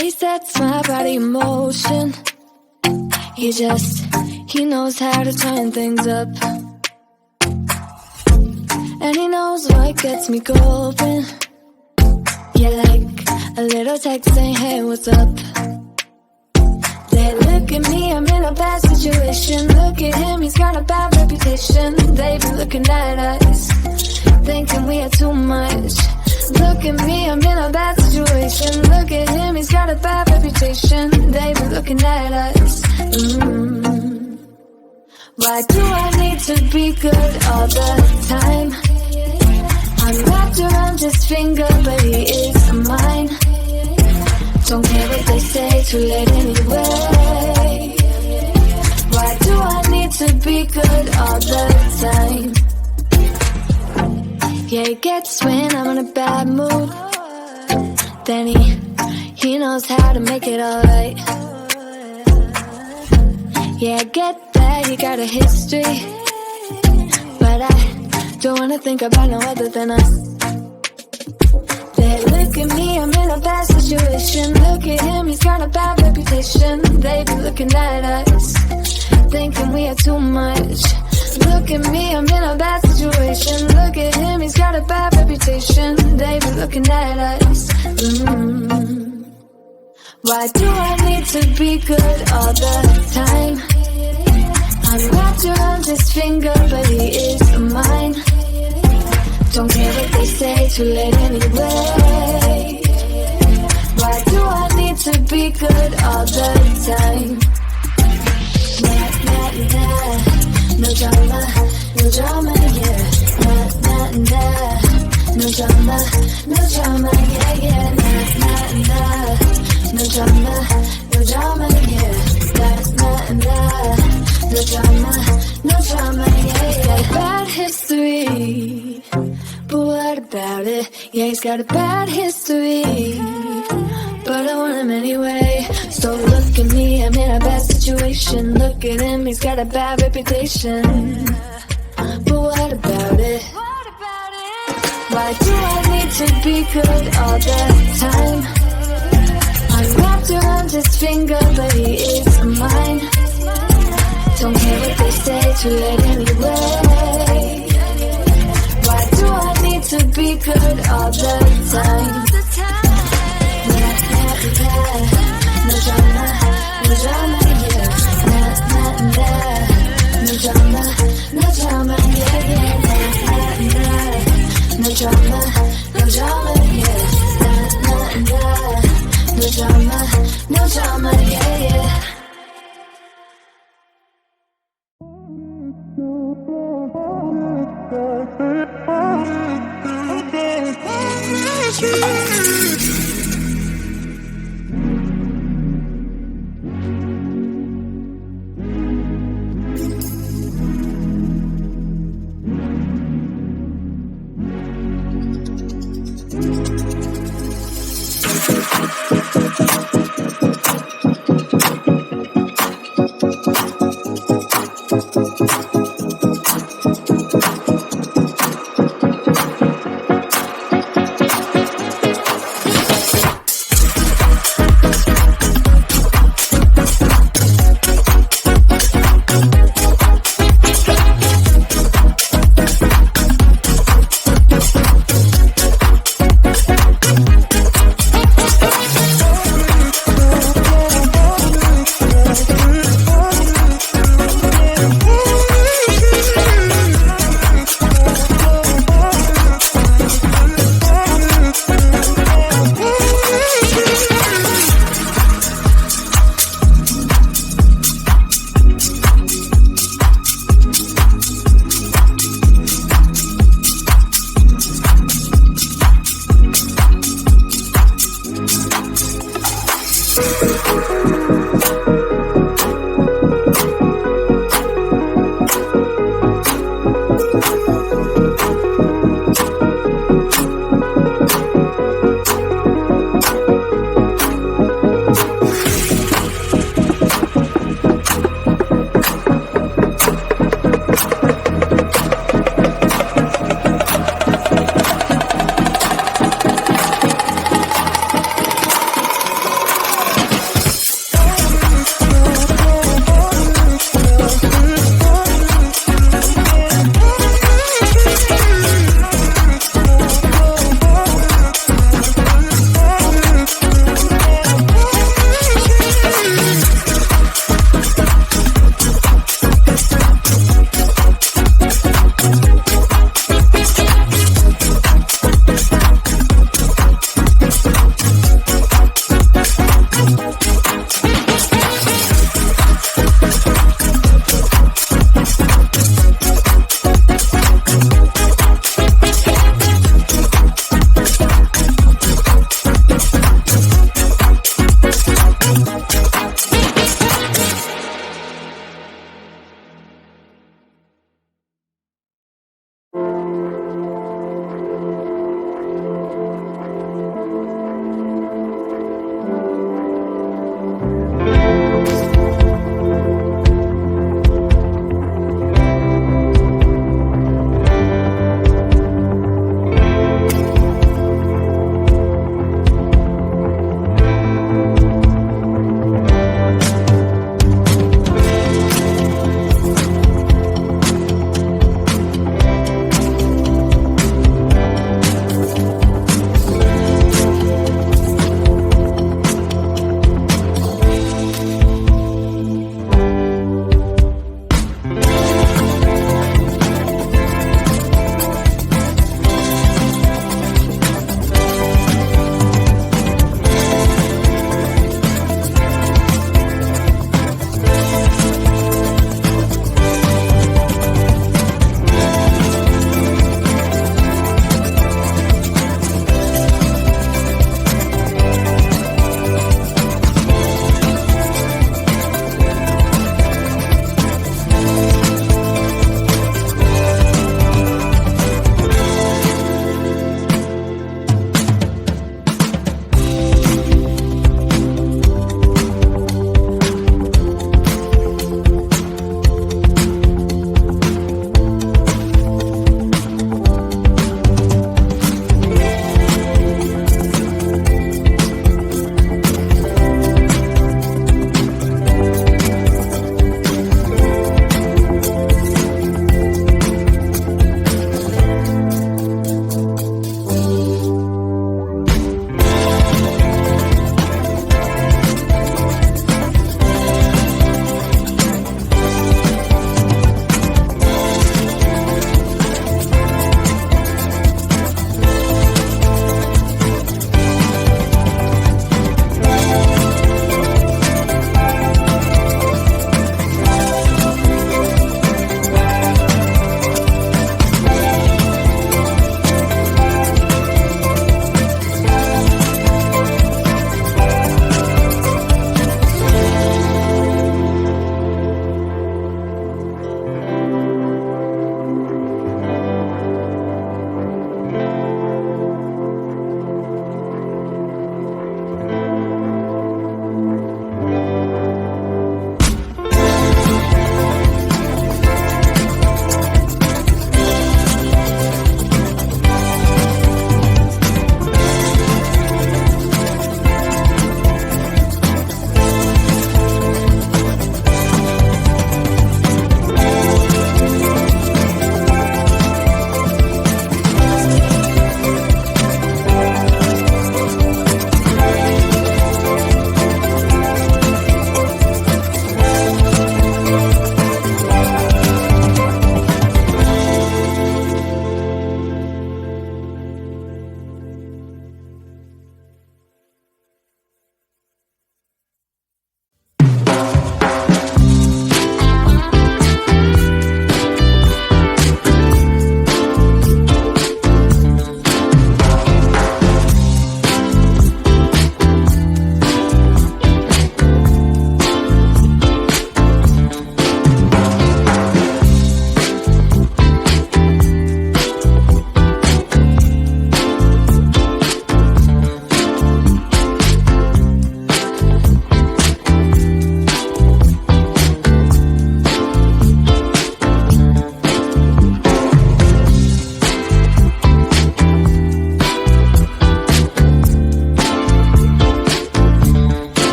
he sets my body in motion. He knows how to turn things up. And he knows what gets me going. Yeah, like a little text saying, hey, what's up? They look at me, I'm in a bad situation. Look at him, he's got a bad reputation. They be looking at us, thinking we are too much. Look at me, I'm in a bad situation. Look at him, he's got a bad reputation. They be looking at us. Why do I need to be good all the time? I'm wrapped around his finger, but he is mine. Don't care what they say, too late anyway. Why do I need to be good all the time? Yeah, he gets when I'm in a bad mood. Then he knows how to make it alright. Yeah, I get that he got a history, but I don't wanna think about no other than us. They look at me, I'm in a bad situation. Look at him, he's got a bad reputation. They be looking at us, thinking we are too much. Look at me, I'm in a bad situation. Look at him, he's got a bad reputation. They be looking at us. Why do I need to be good all the time? I'm wrapped around his finger, but he is mine. Don't care what they say, too late anyway. Why do I need to be good all the time? Nah, nah, nah. No drama, no drama, yeah. Nah, nah, nah. No drama, no drama, yeah, yeah. Nah, nah, nah. No drama, no drama, yeah. Nah, nah, nah. No drama, no drama, yeah, yeah. Bad history, but what about it? Yeah, he's got a bad history, but I want him anyway. So look at me, I'm in a bad situation. Look at him, he's got a bad reputation, but what about it? Why do I need to be good all the time? I'm wrapped around his finger, but he is mine. Don't care what they say, too late anyway. Why do I need to be good all the time? Nah, nah, nah. No drama, no drama, yeah. Nah, nah, nah. No drama, no drama, yeah, yeah. Nah, nah, nah. No drama, no drama, yeah. Nah, nah, nah. No drama, no drama, yeah, yeah.